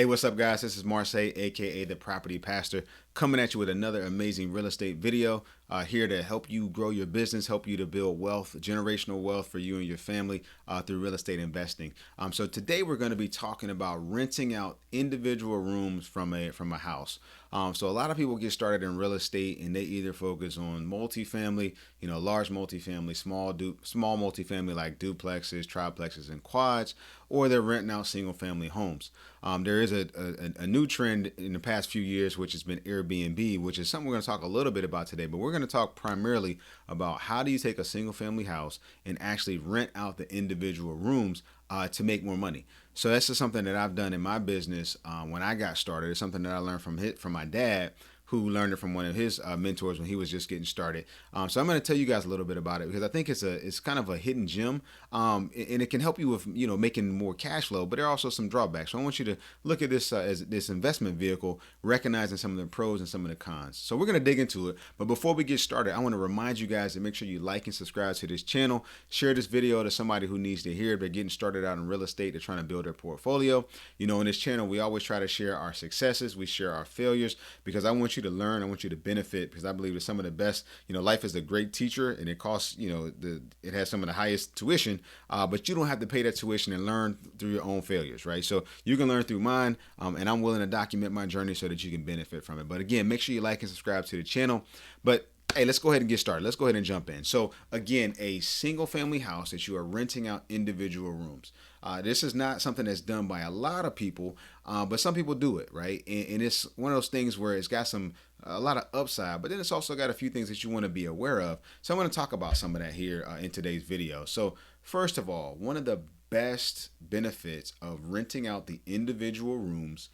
Hey, what's up, guys? This is Marseille, aka the Property Pastor, coming at you with another amazing real estate video. Here to help you grow your business, help you to build wealth, generational wealth for you and your family through real estate investing. So today we're going to be talking about renting out individual rooms from a house. So a lot of people get started in real estate and they either focus on multifamily, large multifamily, small multifamily like duplexes, triplexes, and quads, or they're renting out single family homes. There is a new trend in the past few years, which has been Airbnb, which is something we're going to talk a little bit about today. But we're going to talk primarily about how do you take a single family house and actually rent out the individual rooms to make more money. So that's just something that I've done in my business when I got started. It's something that I learned from my dad, who learned it from one of his mentors when he was just getting started. So I'm going to tell you guys a little bit about it because I think it's kind of a hidden gem, and it can help you with making more cash flow. But there are also some drawbacks. So I want you to look at this as this investment vehicle, recognizing some of the pros and some of the cons. So we're going to dig into it. But before we get started, I want to remind you guys to make sure you like and subscribe to this channel. Share this video to somebody who needs to hear it. They're getting started out in real estate. They're trying to build their portfolio. In this channel, we always try to share our successes. We share our failures because I want you to learn. I want you to benefit because I believe that some of the best, life is a great teacher and it costs, it has some of the highest tuition, but you don't have to pay that tuition and learn through your own failures, right? So you can learn through mine, and I'm willing to document my journey so that you can benefit from it. But again, make sure you like and subscribe to the channel. But hey, let's go ahead and get started. Let's go ahead and jump in. So again, a single family house that you are renting out individual rooms. This is not something that's done by a lot of people, but some people do it, right? And it's one of those things where it's got a lot of upside, but then it's also got a few things that you want to be aware of. So I'm going to talk about some of that here in today's video. So first of all, one of the best benefits of renting out the individual rooms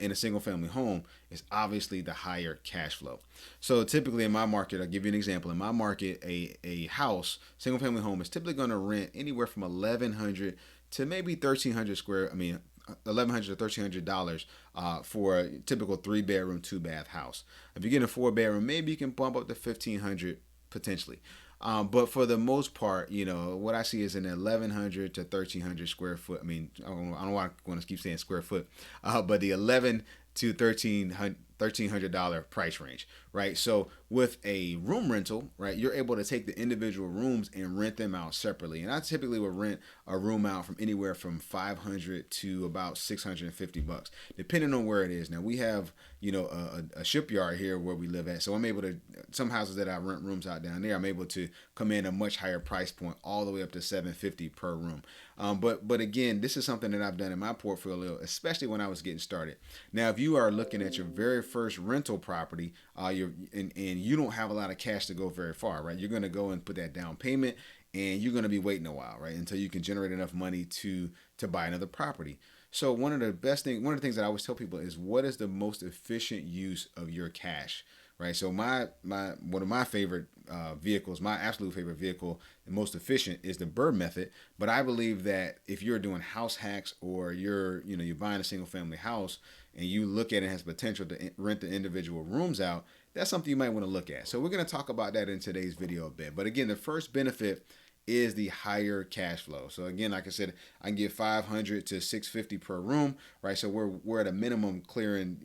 in a single family home is obviously the higher cash flow. So typically in my market, I'll give you an example. In my market, a house, single family home is typically going to rent anywhere from 1,100 to maybe 1,300 $1,100 to $1,300 for a typical 3-bedroom, 2-bath house. If you get a 4-bedroom, maybe you can bump up to 1,500 potentially. But for the most part, what I see is an 1,100 to 1,300 square foot. I don't know why I want to keep saying square foot, but the 11 to $1,300 price range, right? So with a room rental, right, you're able to take the individual rooms and rent them out separately. And I typically would rent a room out from anywhere from $500 to about $650, depending on where it is. Now we have, a shipyard here where we live at, so I'm able to, some houses that I rent rooms out down there, I'm able to command a much higher price point, all the way up to $750 per room. But again, this is something that I've done in my portfolio, especially when I was getting started. Now, if you are looking at your very first rental property, and you don't have a lot of cash to go very far, right? You're going to go and put that down payment, and you're going to be waiting a while, right, until you can generate enough money to buy another property. So one of the things that I always tell people is, what is the most efficient use of your cash? Right. So one of my favorite vehicles, my absolute favorite vehicle, the most efficient, is the Burr method. But I believe that if you're doing house hacks, or you're buying a single family house and you look at it as potential to rent the individual rooms out, that's something you might want to look at. So we're going to talk about that in today's video a bit. But again, the first benefit is the higher cash flow. So again, like I said, I can get 500 to 650 per room, right? So we're at a minimum clearing,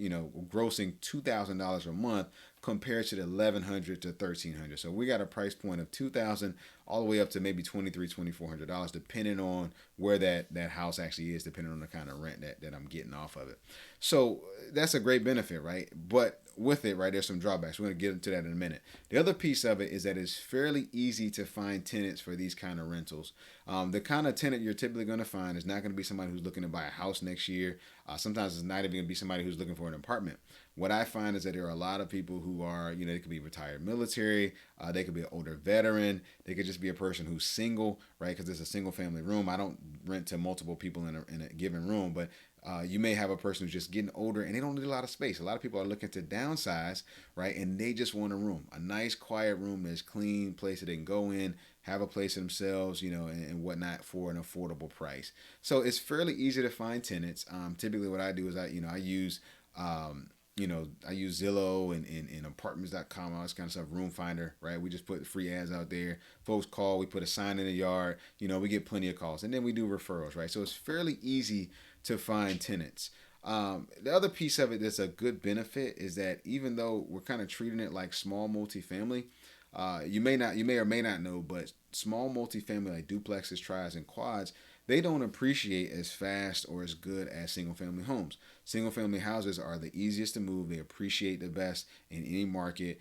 grossing $2,000 a month compared to the 1,100 to 1,300. So we got a price point of $2,000 all the way up to maybe $2,400, depending on where that house actually is, depending on the kind of rent that I'm getting off of it. So that's a great benefit, right? But with it, right, there's some drawbacks. We're going to get into that in a minute. The other piece of it is that it's fairly easy to find tenants for these kind of rentals. The kind of tenant you're typically going to find is not going to be somebody who's looking to buy a house next year. Sometimes it's not even going to be somebody who's looking for an apartment. What I find is that there are a lot of people who are, they could be retired military, they could be an older veteran, they could just be a person who's single, right? Because it's a single family room. I don't rent to multiple people in a given room, but you may have a person who's just getting older and they don't need a lot of space. A lot of people are looking to downsize, right? And they just want a nice, quiet room that's clean, place that they can go in, have a place for themselves, and whatnot for an affordable price. So it's fairly easy to find tenants. Typically what I do is I use Zillow and apartments.com, all this kind of stuff, Room Finder, right? We just put free ads out there. Folks call, we put a sign in the yard, we get plenty of calls. And then we do referrals, right? So it's fairly easy to find tenants. The other piece of it that's a good benefit is that even though we're kind of treating it like small multifamily, you may or may not know, but small multifamily like duplexes, tris, and quads, they don't appreciate as fast or as good as single family homes. Single family houses are the easiest to move. They appreciate the best in any market,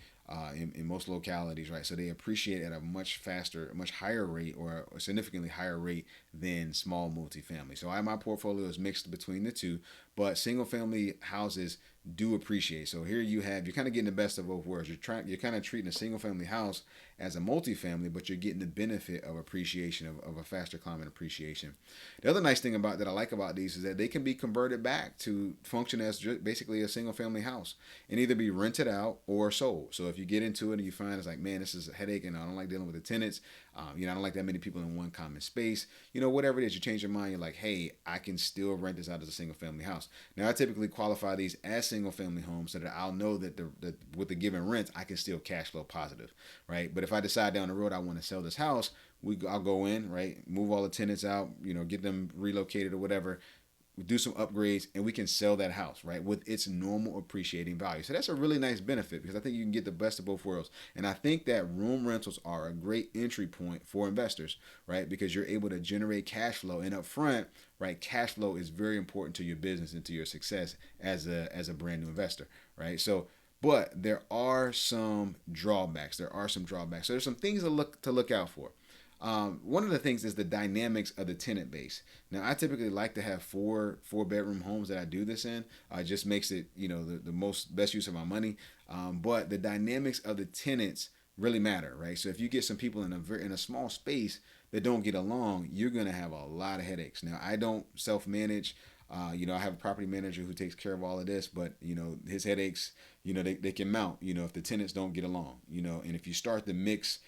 in most localities, right? So they appreciate at a much faster, much higher rate, or a significantly higher rate than small multifamily. So my portfolio is mixed between the two, but single family houses do appreciate. So here you're kind of getting the best of both worlds. You're kind of treating a single family house as a multifamily, but you're getting the benefit of appreciation, of a faster climate appreciation. The other nice thing about that I like about these is that they can be converted back to function as basically a single family house and either be rented out or sold. So if you get into it and you find it's like, man, this is a headache and I don't like dealing with the tenants, I don't like that many people in one common space, whatever it is, you change your mind, you're like, hey, I can still rent this out as a single family house. Now I typically qualify these as single family homes so that I'll know that with the given rent I can still cash flow positive, right? But if I decide down the road I want to sell this house, I'll go in, right, move all the tenants out, get them relocated or whatever, do some upgrades, and we can sell that house, right, with its normal appreciating value. So that's a really nice benefit because I think you can get the best of both worlds. And I think that room rentals are a great entry point for investors, right, because you're able to generate cash flow. And up front, right, cash flow is very important to your business and to your success as a brand new investor, right? So but there are some drawbacks. So there's some things to look out for. One of the things is the dynamics of the tenant base. Now, I typically like to have four bedroom homes that I do this in. Just makes it the most best use of my money. But the dynamics of the tenants really matter, right? So if you get some people in a small space that don't get along, you're gonna have a lot of headaches. Now, I don't self manage. I have a property manager who takes care of all of this, but his headaches, they can mount, if the tenants don't get along, and if you start the mix,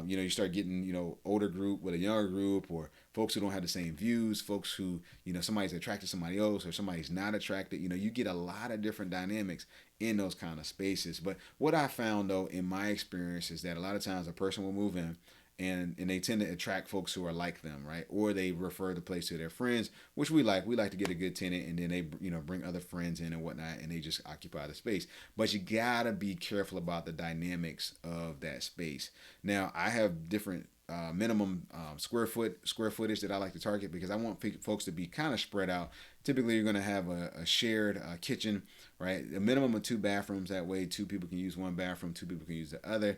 you start getting, older group with a younger group, or folks who don't have the same views, folks who, somebody's attracted to somebody else or somebody's not attracted, you get a lot of different dynamics in those kind of spaces. But what I found though, in my experience, is that a lot of times a person will move in, and they tend to attract folks who are like them, right? Or they refer the place to their friends, which we like. We like to get a good tenant, and then they bring other friends in and whatnot, and they just occupy the space. But you gotta be careful about the dynamics of that space. Now, I have different minimum square footage that I like to target because I want folks to be kind of spread out. Typically, you're going to have a shared kitchen, right? A minimum of two bathrooms. That way, two people can use one bathroom, two people can use the other.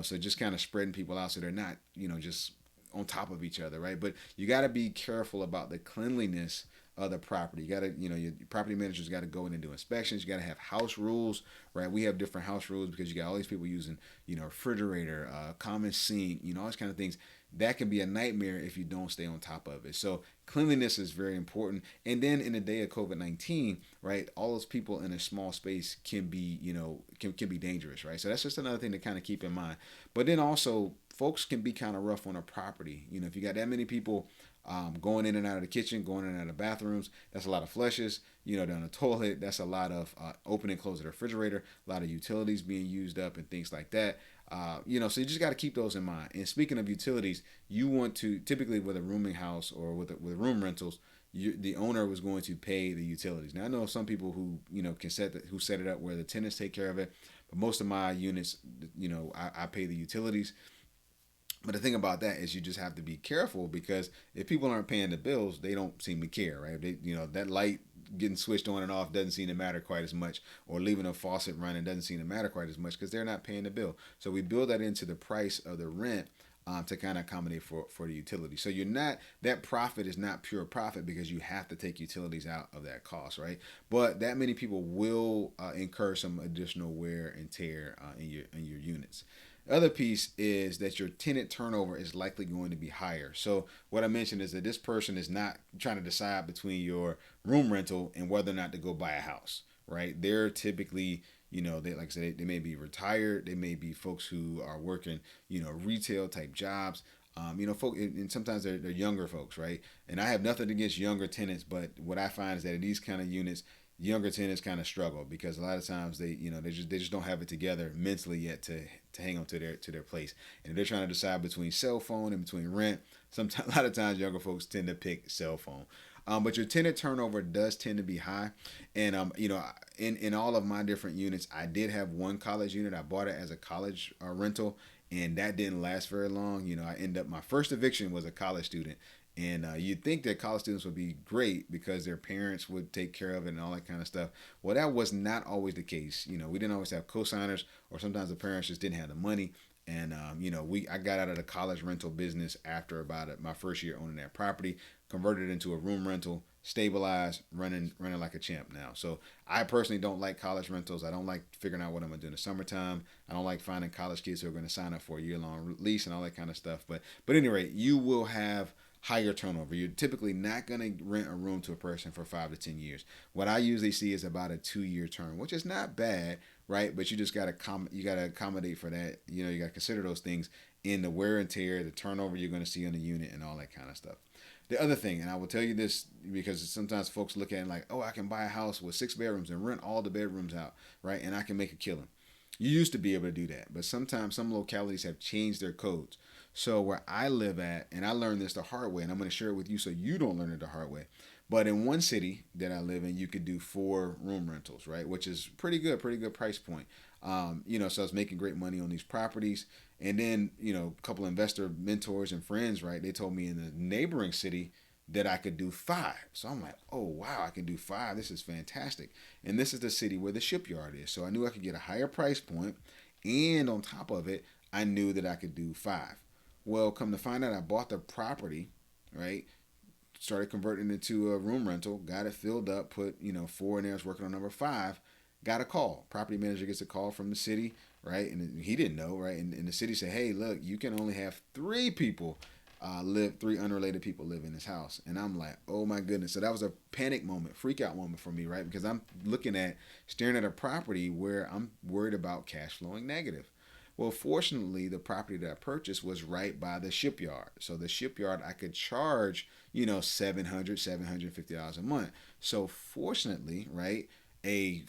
So just kind of spreading people out so they're not, just on top of each other, right? But you got to be careful about the cleanliness of the property. You got to, your property managers got to go in and do inspections. You got to have house rules, right? We have different house rules because you got all these people using, refrigerator, common sink, all those kind of things. That can be a nightmare if you don't stay on top of it. So cleanliness is very important. And then in the day of COVID-19, right, all those people in a small space can be, can be dangerous, right? So that's just another thing to kind of keep in mind. But then also, folks can be kind of rough on a property. If you got that many people going in and out of the kitchen, going in and out of bathrooms, that's a lot of flushes. Down the toilet, that's a lot of open and close the refrigerator, a lot of utilities being used up and things like that. So you just got to keep those in mind. And speaking of utilities, you want to typically with a rooming house or with room rentals, the owner was going to pay the utilities. Now I know some people who can set it up where the tenants take care of it, but most of my units, I pay the utilities. But the thing about that is you just have to be careful because if people aren't paying the bills, they don't seem to care, right? They, that light getting switched on and off doesn't seem to matter quite as much, or leaving a faucet running doesn't seem to matter quite as much because they're not paying the bill. So we build that into the price of the rent to kind of accommodate for the utility. So that profit is not pure profit because you have to take utilities out of that cost, right? But that many people will incur some additional wear and tear in your units. Other piece is that your tenant turnover is likely going to be higher. So what I mentioned is that this person is not trying to decide between your room rental and whether or not to go buy a house, right? They're typically, they, like I said, they may be retired. They may be folks who are working, retail type jobs. And sometimes they're younger folks, right? And I have nothing against younger tenants, but what I find is that in these kind of units, younger tenants kind of struggle because a lot of times they just don't have it together mentally yet to hang on to their place, and if they're trying to decide between cell phone and between rent, sometimes a lot of times younger folks tend to pick cell phone. But your tenant turnover does tend to be high. And, in all of my different units, I did have one college unit. I bought it as a college rental, and that didn't last very long. I ended up, my first eviction was a college student. And you'd think that college students would be great because their parents would take care of it and all that kind of stuff. Well, that was not always the case. We didn't always have co-signers, or sometimes the parents just didn't have the money. And I got out of the college rental business after about my first year owning that property, converted it into a room rental, stabilized, running like a champ now. So I personally don't like college rentals. I don't like figuring out what I'm gonna do in the summertime. I don't like finding college kids who are going to sign up for a year-long lease and all that kind of stuff. But anyway, you will have higher turnover. You're typically not going to rent a room to a person for 5 to 10 years. What I usually see is about a 2-year term, which is not bad, right? But you just got to accommodate for that. You got to consider those things in the wear and tear, the turnover you're going to see on the unit, and all that kind of stuff. The other thing, and I will tell you this because sometimes folks look at it like, oh, I can buy a house with 6 bedrooms and rent all the bedrooms out, right? And I can make a killing. You used to be able to do that, but sometimes some localities have changed their codes. So where I live at, and I learned this the hard way, and I'm going to share it with you so you don't learn it the hard way. But in one city that I live in, you could do 4 room rentals, right? Which is pretty good price point. So I was making great money on these properties. And then, a couple investor mentors and friends, right? They told me in the neighboring city that I could do 5. So I'm like, oh, wow, I can do 5. This is fantastic. And this is the city where the shipyard is. So I knew I could get a higher price point. And on top of it, I knew that I could do 5. Well, come to find out, I bought the property, right? Started converting it into a room rental, got it filled up, put 4 in there. I was working on number 5. Got a call. Property manager gets a call from the city, right? And he didn't know, right? And the city said, hey, look, you can only have 3 people 3 unrelated people live in this house. And I'm like, oh my goodness. So that was a panic moment, freak out moment for me, right? Because I'm staring at a property where I'm worried about cash flowing negative. Well, fortunately, the property that I purchased was right by the shipyard. So the shipyard, I could charge, $750 a month. So fortunately, right, a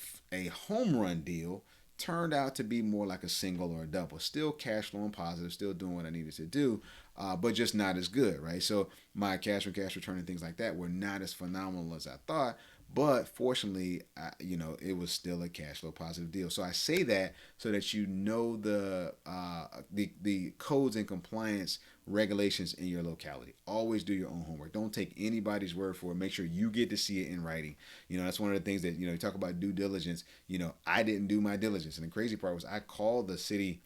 home run deal turned out to be more like a single or a double. Still cash flowing positive, still doing what I needed to do, but just not as good, right? So my cash return and things like that were not as phenomenal as I thought. But fortunately, it was still a cash flow positive deal. So I say that so that the codes and compliance regulations in your locality. Always do your own homework. Don't take anybody's word for it. Make sure you get to see it in writing. That's one of the things that you talk about due diligence. I didn't do my diligence, and the crazy part was I called the city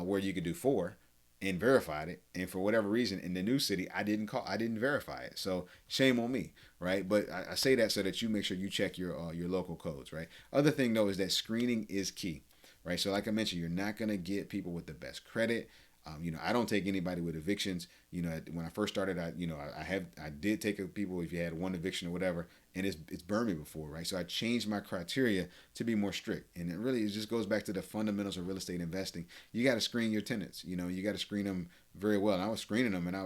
where you could do 4 and verified it, and for whatever reason in the new city I didn't verify it. So shame on me, right? But I say that so that you make sure you check your local codes, right? Other thing though is that screening is key, right? So like I mentioned, you're not going to get people with the best credit. I don't take anybody with evictions. When I first started, I did take people if you had 1 eviction or whatever, and it's burned me before, right? So I changed my criteria to be more strict, and it just goes back to the fundamentals of real estate investing. You got to screen your tenants. You got to screen them very well. And I was screening them, and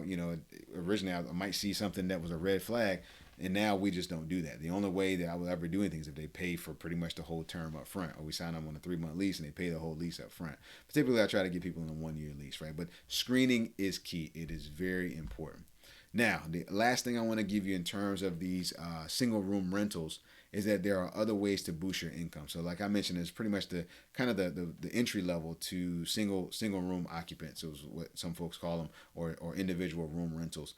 originally I might see something that was a red flag. And now we just don't do that. The only way that I will ever do anything is if they pay for pretty much the whole term up front, or we sign them on a 3-month lease and they pay the whole lease up front. But typically I try to get people in a 1-year lease, right? But screening is key. It is very important. Now, the last thing I want to give you in terms of these single room rentals is that there are other ways to boost your income. So like I mentioned, it's pretty much the kind of the entry level to single room occupants, is what some folks call them, or individual room rentals.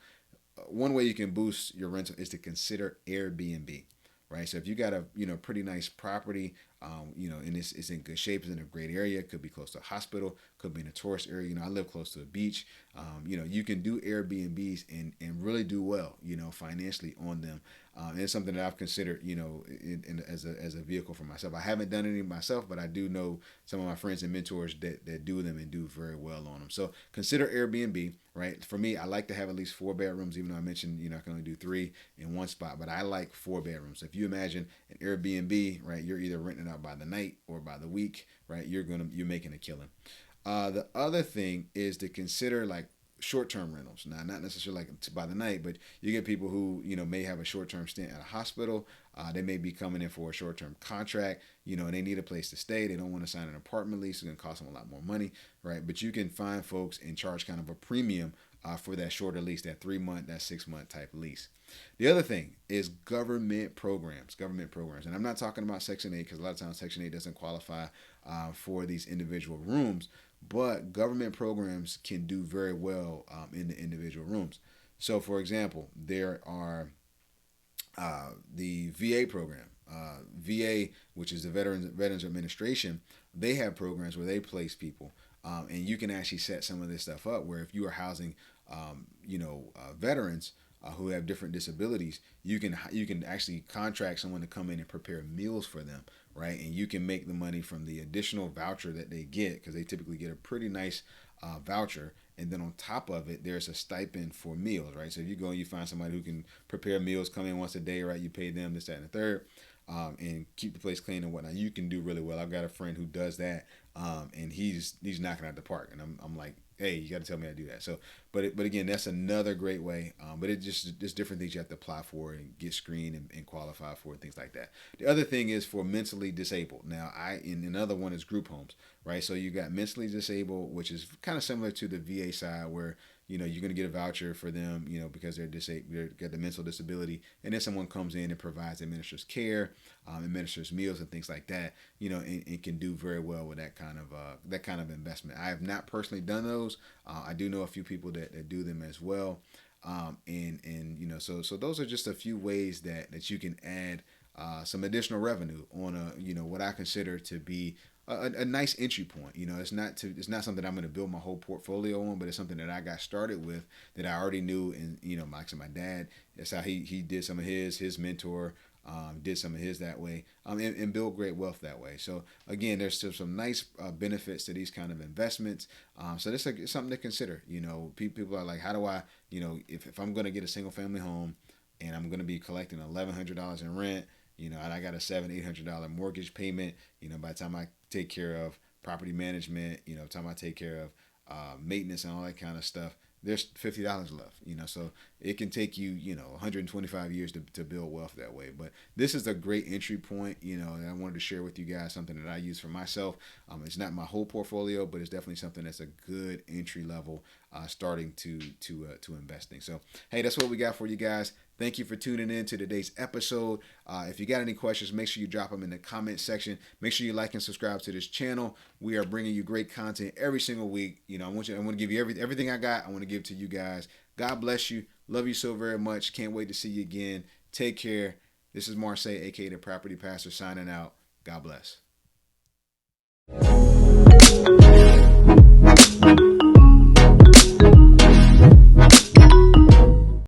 One way you can boost your rental is to consider Airbnb, right? So if you got a pretty nice property, and it's in good shape, it's in a great area, could be close to a hospital, could be in a tourist area. I live close to a beach. You can do Airbnbs and really do well, financially on them. And it's something that I've considered, as a vehicle for myself. I haven't done any myself, but I do know some of my friends and mentors that do them and do very well on them. So consider Airbnb, right? For me, I like to have at least 4 bedrooms, even though I mentioned, I can only do 3 in one spot, but I like 4 bedrooms. So if you imagine an Airbnb, right, you're either renting out by the night or by the week, right? You're making a killing. The other thing is to consider like short-term rentals. Now, not necessarily like by the night, but you get people who may have a short-term stint at a hospital. They may be coming in for a short-term contract. And they need a place to stay. They don't want to sign an apartment lease. It's going to cost them a lot more money, right? But you can find folks and charge kind of a premium for that shorter lease, that 3 month, that 6 month type lease. The other thing is government programs. And I'm not talking about Section 8 because a lot of times Section 8 doesn't qualify for these individual rooms, but government programs can do very well in the individual rooms. So, for example, there are the VA program. VA, which is the Veterans Administration, they have programs where they place people, and you can actually set some of this stuff up where if you are housing, veterans who have different disabilities, you can actually contract someone to come in and prepare meals for them, right? And you can make the money from the additional voucher that they get because they typically get a pretty nice voucher. And then on top of it, there's a stipend for meals, right? So if you go and you find somebody who can prepare meals, come in once a day, right? You pay them this, that, and the third, and keep the place clean and whatnot. You can do really well. I've got a friend who does that, and he's knocking out the park. And I'm like, hey, you got to tell me how to do that. So, but again, that's another great way. But it's different things you have to apply for and get screened and qualify for and things like that. The other thing is for mentally disabled. Now, another one is group homes, right? So you got mentally disabled, which is kind of similar to the VA side where you're going to get a voucher for them, because they're disabled, they've got the mental disability, and then someone comes in and administers care, administers meals and things like that, and can do very well with that kind of investment. I have not personally done those. I do know a few people that do them as well, so those are just a few ways that you can add some additional revenue on what I consider to be a nice entry point. It's not something I'm going to build my whole portfolio on, but it's something that I got started with that I already knew. And my dad, that's how he did some of his mentor did some of his that way, and build great wealth that way. So again, there's still some nice benefits to these kind of investments. So this is something to consider. People are like, how do I, if I'm going to get a single family home and I'm going to be collecting $1,100 in rent, and I got a $700-800 mortgage payment, by the time I take care of property management, by the time I take care of maintenance and all that kind of stuff, there's $50 left, so it can take you, 125 years to build wealth that way. But this is a great entry point, and I wanted to share with you guys something that I use for myself. It's not my whole portfolio, but it's definitely something that's a good entry level starting to investing. So, hey, that's what we got for you guys. Thank you for tuning in to today's episode. If you got any questions, make sure you drop them in the comment section. Make sure you like and subscribe to this channel. We are bringing you great content every single week. I want to give you everything I got. I want to give to you guys. God bless you. Love you so very much. Can't wait to see you again. Take care. This is Marseille, aka the Property Pastor, signing out. God bless.